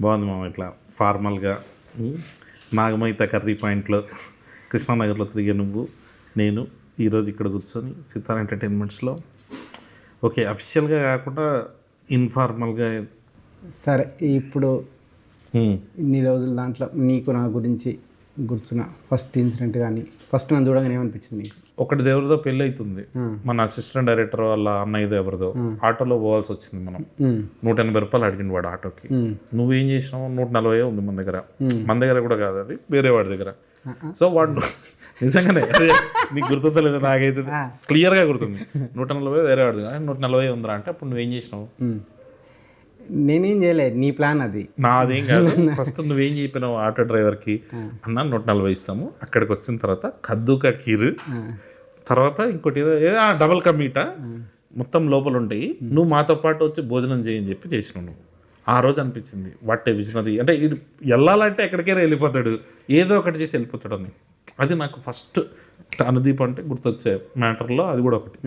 బాగుంది మామ. ఇట్లా ఫార్మల్గా నాగమైత కర్రీ పాయింట్లో కృష్ణానగర్లో తిరిగే నువ్వు, నేను ఈరోజు ఇక్కడ కూర్చొని సితార్ ఎంటర్టైన్మెంట్స్లో ఓకే అఫీషియల్గా కాకుండా ఇన్ఫార్మల్గా. సరే, ఇప్పుడు ఇన్ని రోజులు దాంట్లో నీకు నా గురించి గుర్తున్న ఫస్ట్ ఇన్సిడెంట్ కానీ ఫస్ట్ నన్ను చూడగానే ఏమనిపించింది నీకు? ఒకటి దేవుడితో పెళ్ళి అవుతుంది, మన అసిస్టెంట్ డైరెక్టర్ వాళ్ళ అన్నయ్యదో ఎవరిదో ఆటోలో పోవాల్సి వచ్చింది. మనం 180 రూపాయలు అడిగింది వాడు ఆటోకి. నువ్వేం చేసినావు? 140 ఉంది మన దగ్గర కూడా కాదు, అది వేరే వాడి దగ్గర. సో వాడు నిజంగానే నీకు గుర్తుందో లేదో, నాకైతే క్లియర్గా గుర్తుంది. 140 వేరే వాడి దగ్గర, 140 ఉందిరా అంటే అప్పుడు నువ్వేం చేసినావు? నేనేం చేయలేదు, నీ ప్లాన్ అది. నాదేం కాదు. ఫస్ట్ నువ్వేం చెప్పినావు ఆటో డ్రైవర్కి? అన్న 140 ఇస్తాము, అక్కడికి వచ్చిన తర్వాత కద్దుకా ఖీర్, తర్వాత ఇంకోటి ఏదో డబల్ కా మీటా మొత్తం లోపల ఉంటాయి, నువ్వు మాతో పాటు వచ్చి భోజనం చేయని చెప్పి చేసినావు నువ్వు. ఆ రోజు అనిపించింది వాటే విజనరీ, అంటే ఇది వెళ్ళాలంటే ఎక్కడికైనా వెళ్ళిపోతాడు, ఏదో ఒకటి చేసి వెళ్ళిపోతాడు అని. అది నాకు ఫస్ట్ అనుదీప్ అంటే గుర్తొచ్చే మ్యాటర్లో అది కూడా ఒకటి.